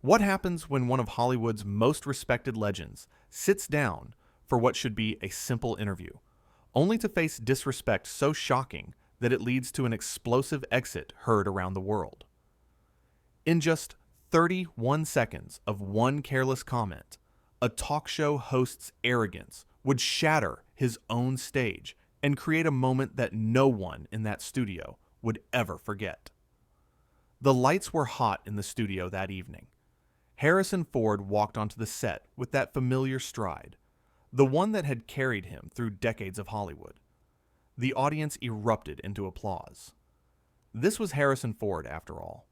What happens when one of Hollywood's most respected legends sits down for what should be a simple interview, only to face disrespect so shocking that it leads to an explosive exit heard around the world? In just 31 seconds of one careless comment, a talk show host's arrogance would shatter his own stage and create a moment that no one in that studio would ever forget. The lights were hot in the studio that evening. Harrison Ford walked onto the set with that familiar stride, the one that had carried him through decades of Hollywood. The audience erupted into applause. This was Harrison Ford, after all,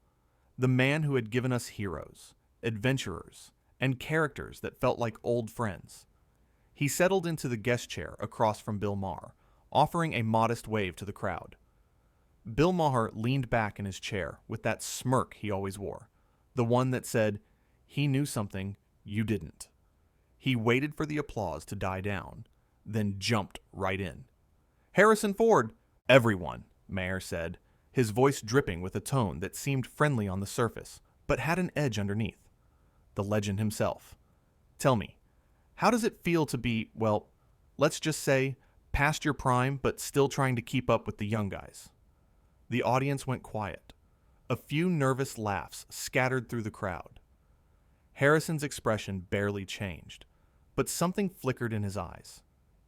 the man who had given us heroes, adventurers, and characters that felt like old friends. He settled into the guest chair across from Bill Maher, offering a modest wave to the crowd. Bill Maher leaned back in his chair with that smirk he always wore, the one that said, "He knew something you didn't." He waited for the applause to die down, then jumped right in. "Harrison Ford!" "Everyone," Maher said, his voice dripping with a tone that seemed friendly on the surface, but had an edge underneath. The legend himself. "Tell me, how does it feel to be, well, let's just say, past your prime but still trying to keep up with the young guys?" The audience went quiet. A few nervous laughs scattered through the crowd. Harrison's expression barely changed, but something flickered in his eyes.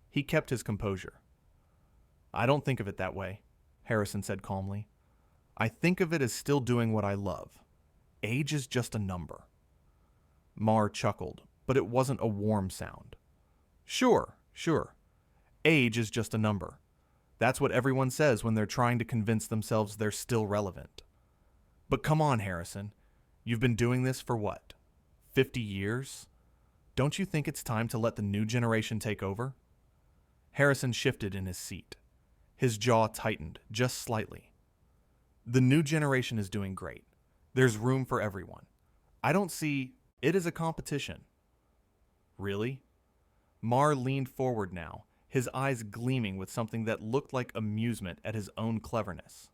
He kept his composure. "I don't think of it that way," Harrison said calmly. "I think of it as still doing what I love. Age is just a number." Maher chuckled, but it wasn't a warm sound. Sure. Age is just a number. That's what everyone says when they're trying to convince themselves they're still relevant. But come on, Harrison. You've been doing this for what? 50 years? Don't you think it's time to let the new generation take over? Harrison shifted in his seat. His jaw tightened just slightly. The new generation is doing great. There's room for everyone. I don't see it as a competition. Really? Maher leaned forward now, his eyes gleaming with something that looked like amusement at his own cleverness.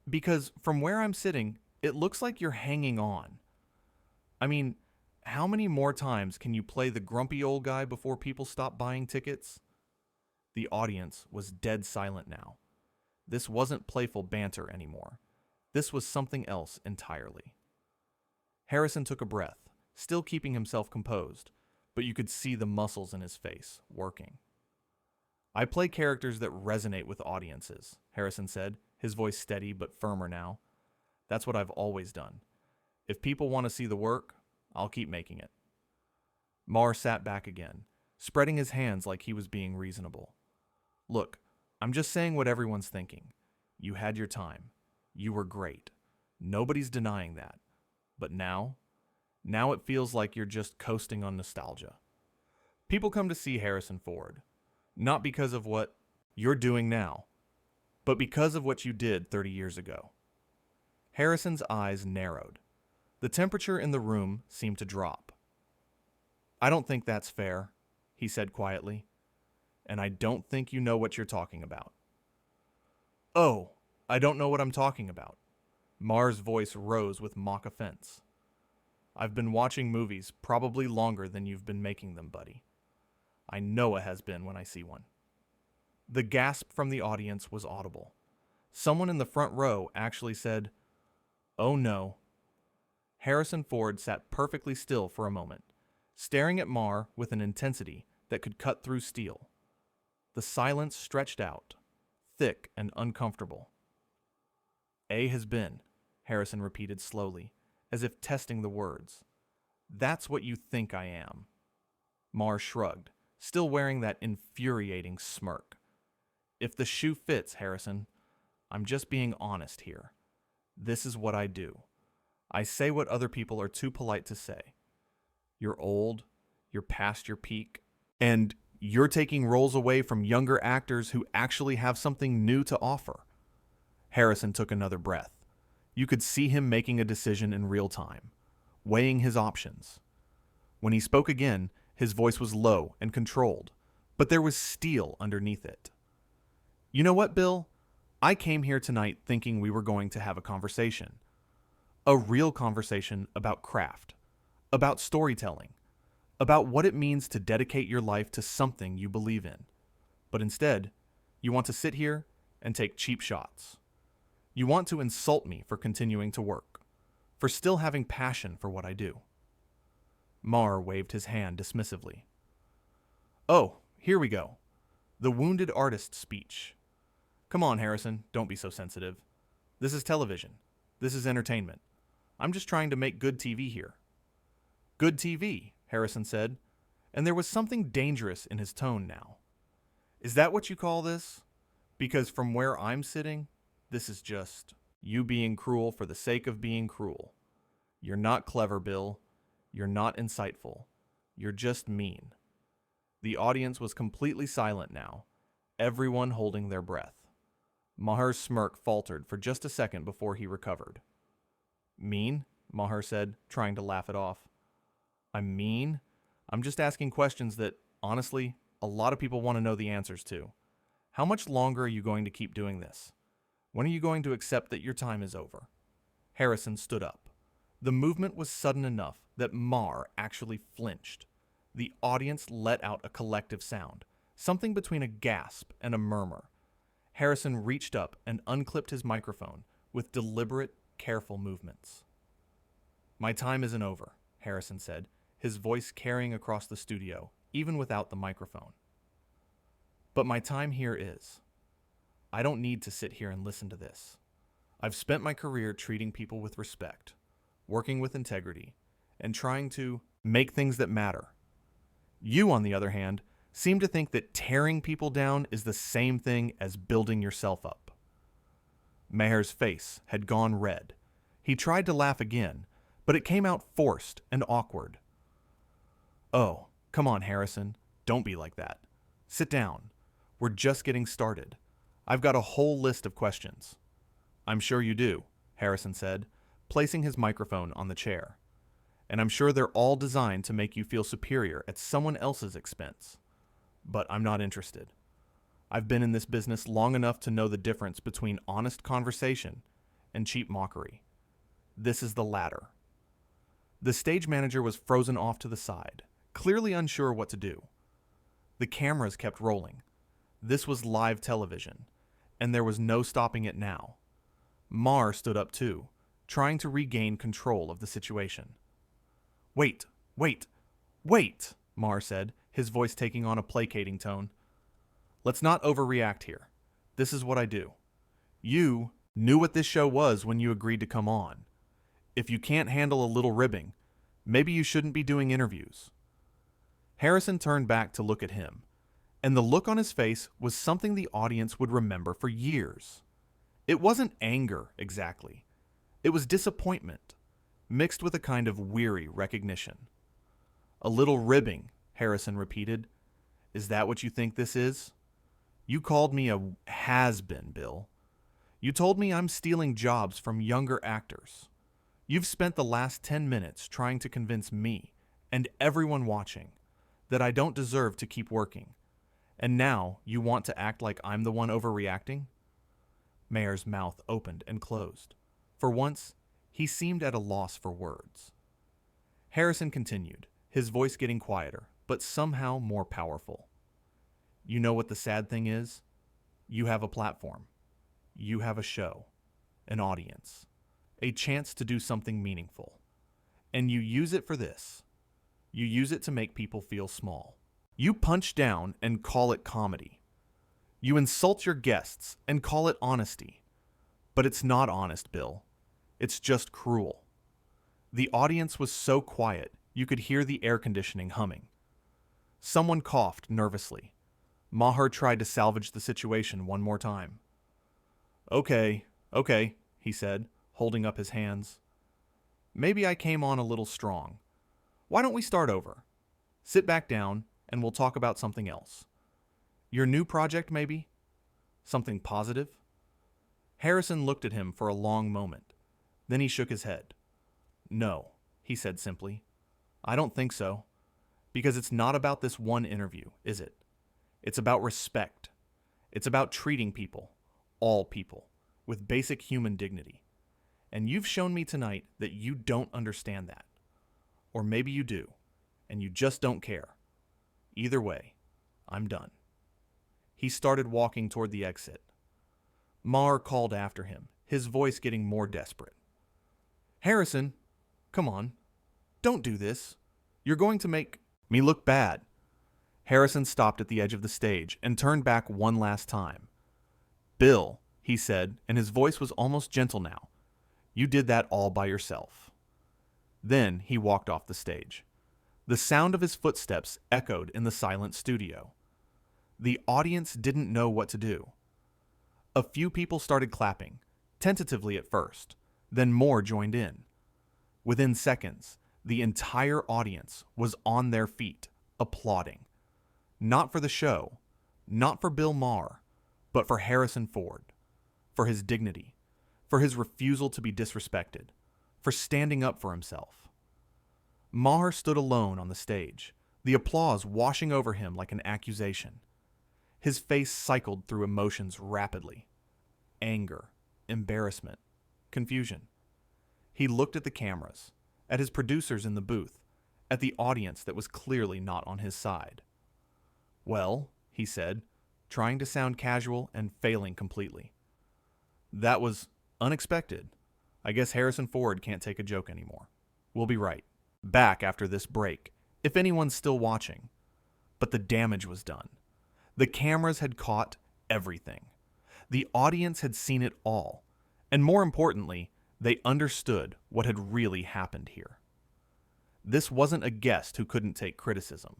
Because from where I'm sitting, it looks like you're hanging on. I mean, how many more times can you play the grumpy old guy before people stop buying tickets? The audience was dead silent now. This wasn't playful banter anymore. This was something else entirely. Harrison took a breath, still keeping himself composed, but you could see the muscles in his face working. "I play characters that resonate with audiences," Harrison said, his voice steady but firmer now. "That's what I've always done. If people want to see the work, I'll keep making it." Maher sat back again, spreading his hands like he was being reasonable. "Look, I'm just saying what everyone's thinking. You had your time. You were great. Nobody's denying that. But now it feels like you're just coasting on nostalgia. People come to see Harrison Ford, not because of what you're doing now, but because of what you did 30 years ago." Harrison's eyes narrowed. The temperature in the room seemed to drop. "I don't think that's fair," he said quietly. "And I don't think you know what you're talking about." "Oh, I don't know what I'm talking about." Maher's voice rose with mock offense. "I've been watching movies probably longer than you've been making them, buddy. I know a has-been when I see one." The gasp from the audience was audible. Someone in the front row actually said, "Oh no." Harrison Ford sat perfectly still for a moment, staring at Maher with an intensity that could cut through steel. The silence stretched out, thick and uncomfortable. "A has been," Harrison repeated slowly, as if testing the words. "That's what you think I am." Maher shrugged, still wearing that infuriating smirk. "If the shoe fits, Harrison, I'm just being honest here. This is what I do. I say what other people are too polite to say. You're old, you're past your peak, and you're taking roles away from younger actors who actually have something new to offer." Harrison took another breath. You could see him making a decision in real time, weighing his options. When he spoke again, his voice was low and controlled, but there was steel underneath it. "You know what, Bill? I came here tonight thinking we were going to have a conversation. A real conversation about craft, about storytelling, about what it means to dedicate your life to something you believe in. But instead, you want to sit here and take cheap shots. You want to insult me for continuing to work, for still having passion for what I do. Maher waved his hand dismissively. Oh, here we go. The wounded artist speech. Come on, Harrison, don't be so sensitive. This is television. This is entertainment. I'm just trying to make good TV here. Good TV, Harrison said, and there was something dangerous in his tone now. Is that what you call this? Because from where I'm sitting, this is just you being cruel for the sake of being cruel. You're not clever, Bill. You're not insightful. You're just mean. The audience was completely silent now, everyone holding their breath. Maher's smirk faltered for just a second before he recovered. Mean? Maher said, trying to laugh it off. I'm mean? I'm just asking questions that, honestly, a lot of people want to know the answers to. How much longer are you going to keep doing this? When are you going to accept that your time is over? Harrison stood up. The movement was sudden enough that Maher actually flinched. The audience let out a collective sound, something between a gasp and a murmur. Harrison reached up and unclipped his microphone with deliberate, careful movements. My time isn't over, Harrison said, his voice carrying across the studio, even without the microphone. But my time here is. I don't need to sit here and listen to this. I've spent my career treating people with respect, working with integrity, and trying to make things that matter. You, on the other hand, seem to think that tearing people down is the same thing as building yourself up. Maher's face had gone red. He tried to laugh again, but it came out forced and awkward. Oh, come on, Harrison. Don't be like that. Sit down. We're just getting started. I've got a whole list of questions. I'm sure you do, Harrison said, placing his microphone on the chair. And I'm sure they're all designed to make you feel superior at someone else's expense. But I'm not interested. I've been in this business long enough to know the difference between honest conversation and cheap mockery. This is the latter. The stage manager was frozen off to the side, clearly unsure what to do. The cameras kept rolling. This was live television, and there was no stopping it now. Maher stood up too, trying to regain control of the situation. Wait, Maher said, his voice taking on a placating tone. Let's not overreact here. This is what I do. You knew what this show was when you agreed to come on. If you can't handle a little ribbing, maybe you shouldn't be doing interviews. Harrison turned back to look at him, and the look on his face was something the audience would remember for years. It wasn't anger, exactly. It was disappointment, mixed with a kind of weary recognition. A little ribbing, Harrison repeated. Is that what you think this is? You called me a has-been, Bill. You told me I'm stealing jobs from younger actors. You've spent the last 10 minutes trying to convince me and everyone watching that I don't deserve to keep working. And now you want to act like I'm the one overreacting? Maher's mouth opened and closed. For once, he seemed at a loss for words. Harrison continued, his voice getting quieter, but somehow more powerful. You know what the sad thing is? You have a platform. You have a show, an audience, a chance to do something meaningful. And you use it for this. You use it to make people feel small. You punch down and call it comedy. You insult your guests and call it honesty. But it's not honest, Bill. It's just cruel. The audience was so quiet, you could hear the air conditioning humming. Someone coughed nervously. Maher tried to salvage the situation one more time. Okay, he said, holding up his hands. Maybe I came on a little strong. Why don't we start over? Sit back down, and we'll talk about something else. Your new project, maybe? Something positive? Harrison looked at him for a long moment. Then he shook his head. No, he said simply. I don't think so. Because it's not about this one interview, is it? It's about respect. It's about treating people, all people, with basic human dignity. And you've shown me tonight that you don't understand that. Or maybe you do, and you just don't care. Either way, I'm done. He started walking toward the exit. Maher called after him, his voice getting more desperate. Harrison, come on. Don't do this. You're going to make me look bad. Harrison stopped at the edge of the stage and turned back one last time. Bill, he said, and his voice was almost gentle now. You did that all by yourself. Then he walked off the stage. The sound of his footsteps echoed in the silent studio. The audience didn't know what to do. A few people started clapping, tentatively at first, then more joined in. Within seconds, the entire audience was on their feet, applauding. Not for the show, not for Bill Maher, but for Harrison Ford, for his dignity, for his refusal to be disrespected, for standing up for himself. Maher stood alone on the stage, the applause washing over him like an accusation. His face cycled through emotions rapidly. Anger, embarrassment, confusion. He looked at the cameras, at his producers in the booth, at the audience that was clearly not on his side. Well, he said, trying to sound casual and failing completely. That was unexpected. I guess Harrison Ford can't take a joke anymore. We'll be right back after this break, if anyone's still watching. But the damage was done. The cameras had caught everything. The audience had seen it all. And more importantly, they understood what had really happened here. This wasn't a guest who couldn't take criticism.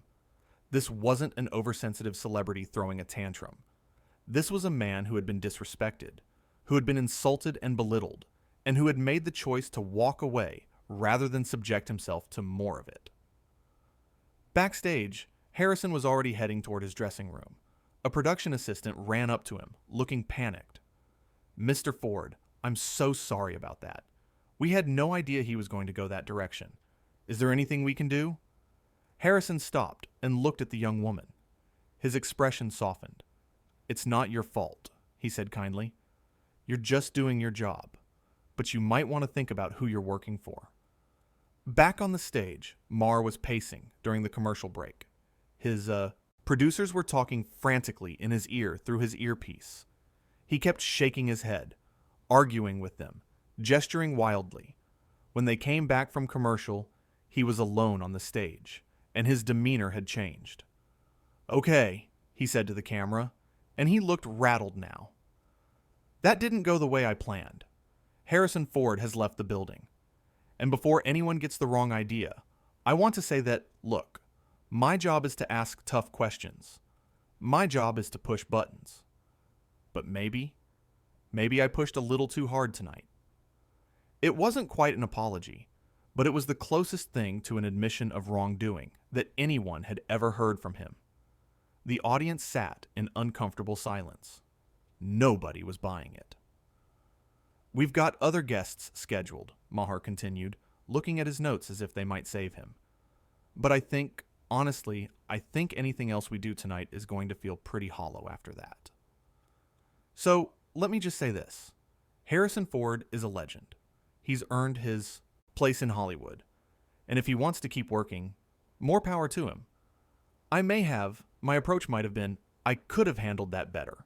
This wasn't an oversensitive celebrity throwing a tantrum. This was a man who had been disrespected, who had been insulted and belittled, and who had made the choice to walk away rather than subject himself to more of it. Backstage, Harrison was already heading toward his dressing room. A production assistant ran up to him, looking panicked. Mr. Ford, I'm so sorry about that. We had no idea he was going to go that direction. Is there anything we can do? Harrison stopped and looked at the young woman. His expression softened. It's not your fault, he said kindly. You're just doing your job, but you might want to think about who you're working for. Back on the stage, Maher was pacing during the commercial break. His producers were talking frantically in his ear through his earpiece. He kept shaking his head, arguing with them, gesturing wildly. When they came back from commercial, he was alone on the stage, and his demeanor had changed. Okay, he said to the camera, and he looked rattled now. That didn't go the way I planned. Harrison Ford has left the building. And before anyone gets the wrong idea, I want to say that, look, my job is to ask tough questions. My job is to push buttons. But maybe I pushed a little too hard tonight. It wasn't quite an apology, but it was the closest thing to an admission of wrongdoing that anyone had ever heard from him. The audience sat in uncomfortable silence. Nobody was buying it. We've got other guests scheduled, Maher continued, looking at his notes as if they might save him. But honestly, I think anything else we do tonight is going to feel pretty hollow after that. So, let me just say this. Harrison Ford is a legend. He's earned his place in Hollywood. And if he wants to keep working, more power to him. My approach might have been, I could have handled that better.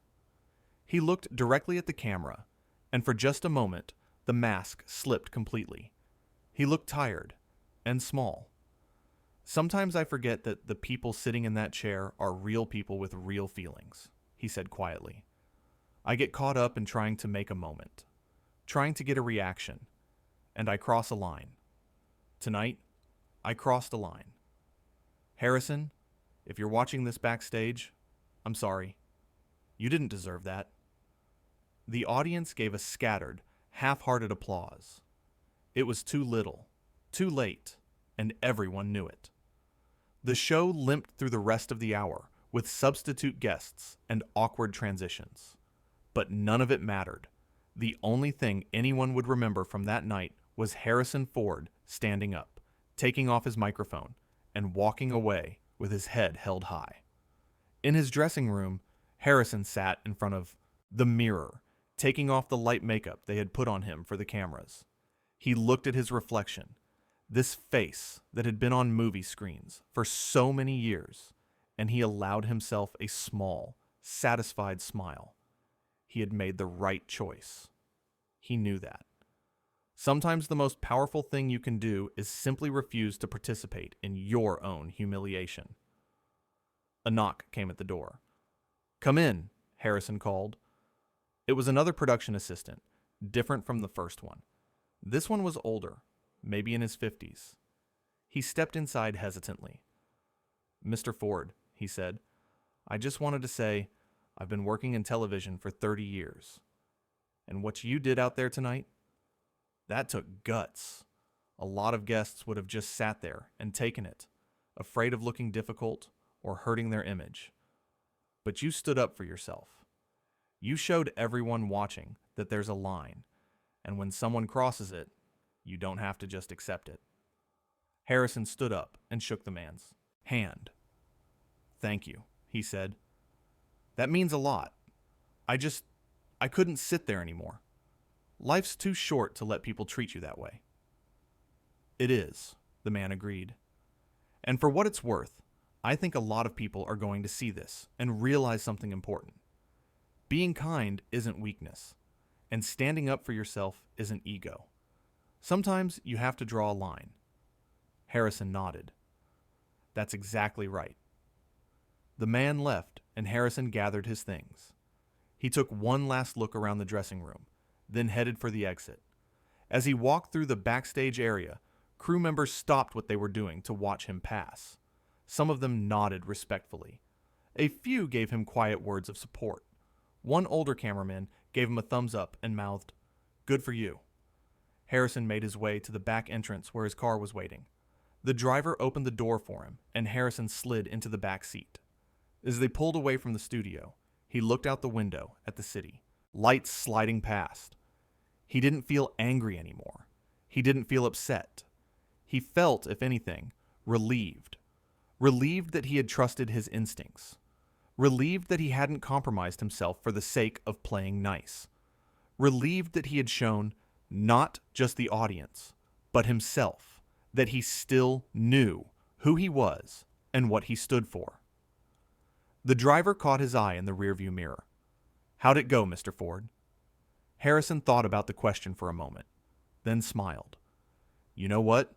He looked directly at the camera, and for just a moment, the mask slipped completely. He looked tired and small. Sometimes I forget that the people sitting in that chair are real people with real feelings, he said quietly. I get caught up in trying to make a moment, trying to get a reaction, and I cross a line. Tonight, I crossed a line. Harrison, if you're watching this backstage, I'm sorry. You didn't deserve that. The audience gave a scattered, half-hearted applause. It was too little, too late, and everyone knew it. The show limped through the rest of the hour with substitute guests and awkward transitions. But none of it mattered. The only thing anyone would remember from that night was Harrison Ford standing up, taking off his microphone, and walking away with his head held high. In his dressing room, Harrison sat in front of the mirror, taking off the light makeup they had put on him for the cameras. He looked at his reflection, this face that had been on movie screens for so many years, and he allowed himself a small, satisfied smile. He had made the right choice. He knew that. Sometimes the most powerful thing you can do is simply refuse to participate in your own humiliation. A knock came at the door. "Come in," Harrison called. It was another production assistant, different from the first one. This one was older, maybe in his 50s. He stepped inside hesitantly. "Mr. Ford," he said, "I just wanted to say I've been working in television for 30 years. And what you did out there tonight, that took guts. A lot of guests would have just sat there and taken it, afraid of looking difficult or hurting their image. But you stood up for yourself. You showed everyone watching that there's a line, and when someone crosses it, you don't have to just accept it." Harrison stood up and shook the man's hand. "Thank you," he said. "That means a lot. I couldn't sit there anymore. Life's too short to let people treat you that way." "It is," the man agreed. "And for what it's worth, I think a lot of people are going to see this and realize something important. Being kind isn't weakness, and standing up for yourself isn't ego. Sometimes you have to draw a line." Harrison nodded. "That's exactly right." The man left, and Harrison gathered his things. He took one last look around the dressing room, then headed for the exit. As he walked through the backstage area, crew members stopped what they were doing to watch him pass. Some of them nodded respectfully. A few gave him quiet words of support. One older cameraman gave him a thumbs up and mouthed, "Good for you." Harrison made his way to the back entrance where his car was waiting. The driver opened the door for him, and Harrison slid into the back seat. As they pulled away from the studio, he looked out the window at the city, lights sliding past. He didn't feel angry anymore. He didn't feel upset. He felt, if anything, relieved. Relieved that he had trusted his instincts. Relieved that he hadn't compromised himself for the sake of playing nice. Relieved that he had shown not just the audience, but himself, that he still knew who he was and what he stood for. The driver caught his eye in the rearview mirror. "How'd it go, Mr. Ford?" Harrison thought about the question for a moment, then smiled. "You know what?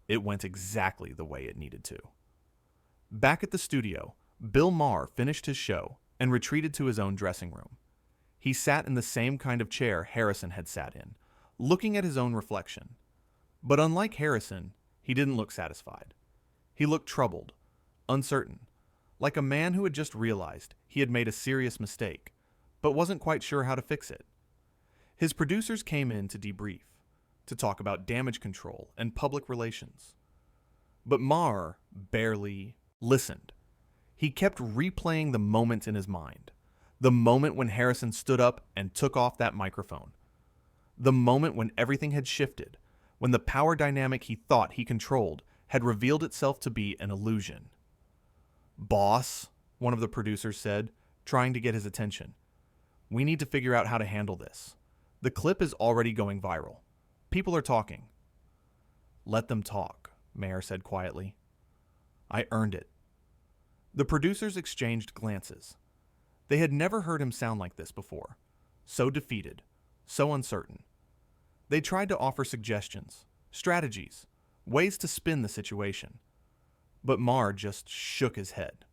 It went exactly the way it needed to." Back at the studio, Bill Maher finished his show and retreated to his own dressing room. He sat in the same kind of chair Harrison had sat in, looking at his own reflection. But unlike Harrison, he didn't look satisfied. He looked troubled, uncertain, like a man who had just realized he had made a serious mistake, but wasn't quite sure how to fix it. His producers came in to debrief, to talk about damage control and public relations. But Maher barely listened. He kept replaying the moment in his mind. The moment when Harrison stood up and took off that microphone. The moment when everything had shifted, when the power dynamic he thought he controlled had revealed itself to be an illusion. "Boss," one of the producers said, trying to get his attention, "we need to figure out how to handle this. The clip is already going viral. People are talking." "Let them talk," Maher said quietly. "I earned it." The producers exchanged glances. They had never heard him sound like this before. So defeated, so uncertain. They tried to offer suggestions, strategies, ways to spin the situation. But Maher just shook his head.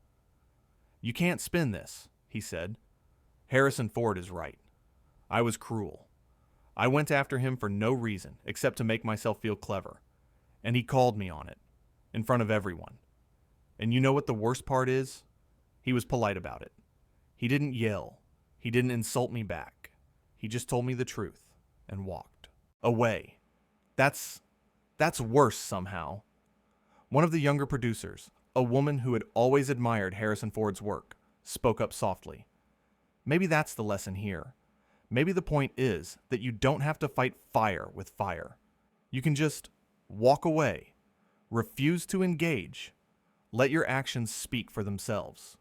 "You can't spin this," he said. "Harrison Ford is right. I was cruel. I went after him for no reason except to make myself feel clever. And he called me on it, in front of everyone. And you know what the worst part is? He was polite about it. He didn't yell. He didn't insult me back. He just told me the truth and walked away. That's worse somehow." One of the younger producers, a woman who had always admired Harrison Ford's work, spoke up softly. "Maybe that's the lesson here. Maybe the point is that you don't have to fight fire with fire. You can just walk away, refuse to engage, let your actions speak for themselves."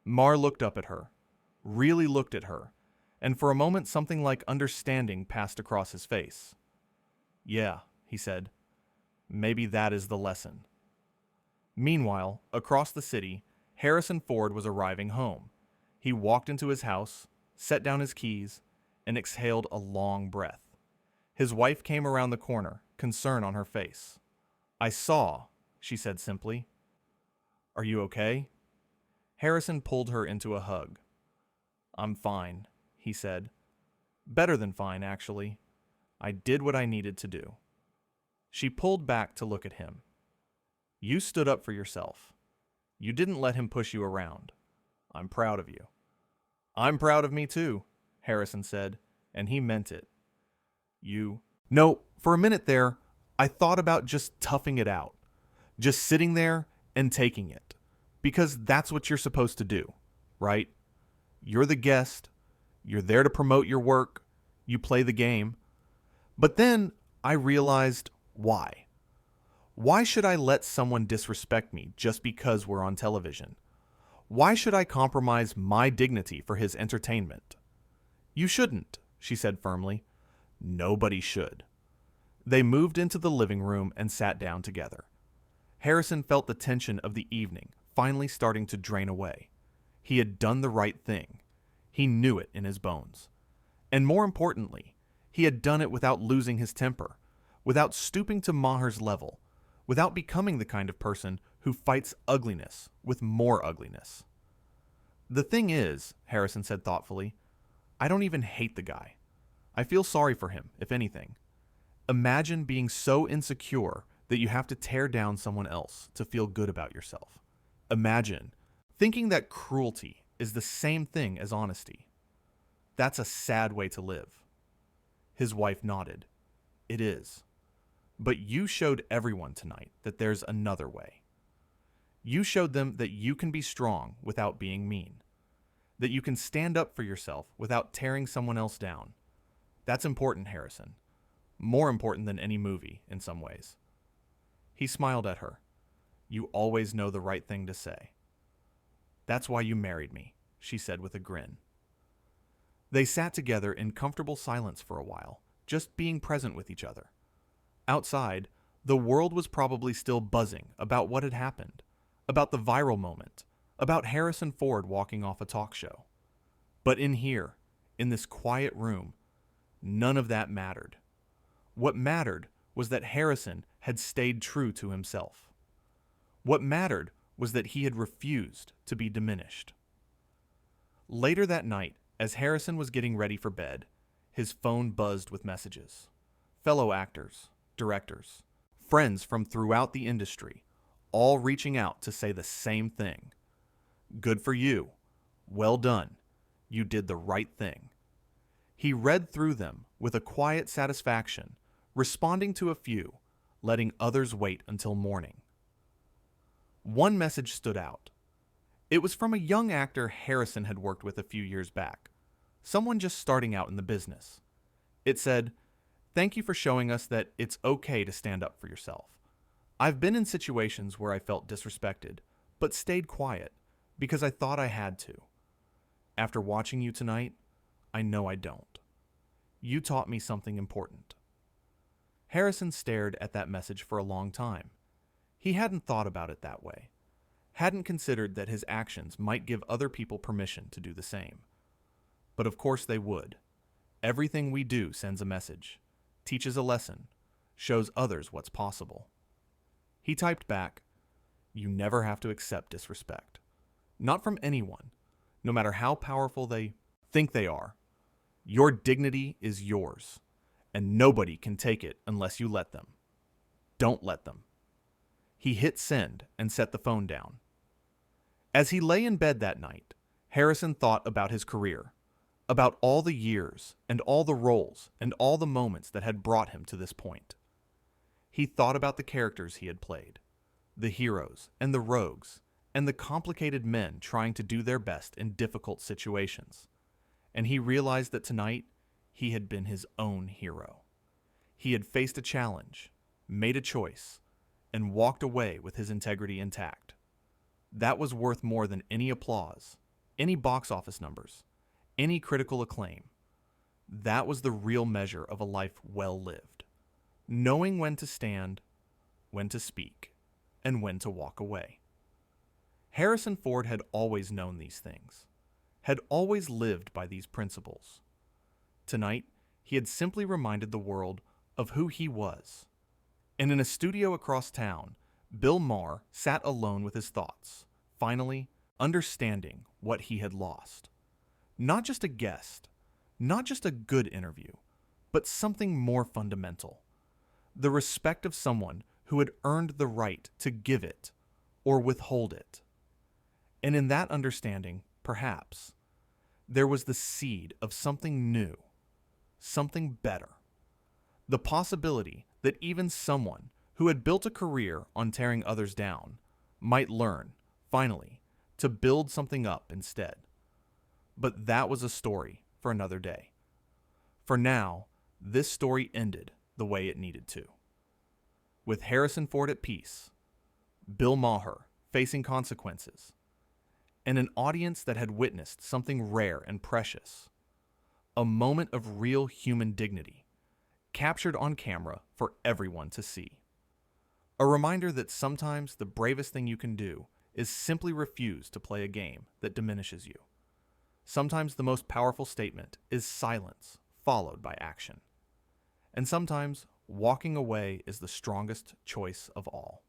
Maher looked up at her, really looked at her, and for a moment something like understanding passed across his face. Yeah, he said. Maybe that is the lesson. Meanwhile, across the city, Harrison Ford was arriving home. He walked into his house, set down his keys, and exhaled a long breath. His wife came around the corner, concern on her face. I saw, she said simply. Are you okay? Harrison pulled her into a hug. I'm fine, he said. Better than fine, actually. I did what I needed to do. She pulled back to look at him. You stood up for yourself. You didn't let him push you around. I'm proud of you. I'm proud of me too, Harrison said, and he meant it. No, for a minute there, I thought about just toughing it out. Just sitting there and taking it. Because that's what you're supposed to do, right? You're the guest. You're there to promote your work. You play the game. But then I realized why. Why should I let someone disrespect me just because we're on television? Why should I compromise my dignity for his entertainment? You shouldn't, she said firmly. Nobody should. They moved into the living room and sat down together. Harrison felt the tension of the evening finally starting to drain away. He had done the right thing. He knew it in his bones. And more importantly, he had done it without losing his temper, without stooping to Maher's level, without becoming the kind of person who fights ugliness with more ugliness. The thing is, Harrison said thoughtfully, I don't even hate the guy. I feel sorry for him, if anything. Imagine being so insecure that you have to tear down someone else to feel good about yourself. Imagine thinking that cruelty is the same thing as honesty. That's a sad way to live. His wife nodded. It is. But you showed everyone tonight that there's another way. You showed them that you can be strong without being mean. That you can stand up for yourself without tearing someone else down. That's important, Harrison. More important than any movie, in some ways. He smiled at her. You always know the right thing to say. That's why you married me, she said with a grin. They sat together in comfortable silence for a while, just being present with each other. Outside, the world was probably still buzzing about what had happened, about the viral moment, about Harrison Ford walking off a talk show. But in here, in this quiet room, none of that mattered. What mattered was that Harrison had stayed true to himself. What mattered was that he had refused to be diminished. Later that night, as Harrison was getting ready for bed, his phone buzzed with messages. Fellow actors, directors, friends from throughout the industry, all reaching out to say the same thing. Good for you. Well done. You did the right thing. He read through them with a quiet satisfaction, responding to a few, letting others wait until morning. One message stood out. It was from a young actor Harrison had worked with a few years back, someone just starting out in the business. It said, "Thank you for showing us that it's okay to stand up for yourself. I've been in situations where I felt disrespected, but stayed quiet because I thought I had to. After watching you tonight, I know I don't. You taught me something important." Harrison stared at that message for a long time. He hadn't thought about it that way, hadn't considered that his actions might give other people permission to do the same. But of course they would. Everything we do sends a message, teaches a lesson, shows others what's possible. He typed back, "You never have to accept disrespect. Not from anyone, no matter how powerful they think they are. Your dignity is yours, and nobody can take it unless you let them. Don't let them." He hit send and set the phone down. As he lay in bed that night, Harrison thought about his career, about all the years and all the roles and all the moments that had brought him to this point. He thought about the characters he had played, the heroes and the rogues, and the complicated men trying to do their best in difficult situations. And he realized that tonight he had been his own hero. He had faced a challenge, made a choice, and walked away with his integrity intact. That was worth more than any applause, any box office numbers, any critical acclaim. That was the real measure of a life well lived. knowing when to stand, when to speak, and when to walk away. Harrison Ford had always known these things, had always lived by these principles. Tonight, he had simply reminded the world of who he was. And in a studio across town, Bill Maher sat alone with his thoughts, finally understanding what he had lost. Not just a guest, not just a good interview, but something more fundamental. The respect of someone who had earned the right to give it or withhold it. And in that understanding, perhaps, there was the seed of something new, something better. The possibility that even someone who had built a career on tearing others down might learn, finally, to build something up instead. But that was a story for another day. For now, this story ended the way it needed to. With Harrison Ford at peace, Bill Maher facing consequences, and an audience that had witnessed something rare and precious, a moment of real human dignity, captured on camera for everyone to see. A reminder that sometimes the bravest thing you can do is simply refuse to play a game that diminishes you. Sometimes the most powerful statement is silence followed by action. And sometimes walking away is the strongest choice of all.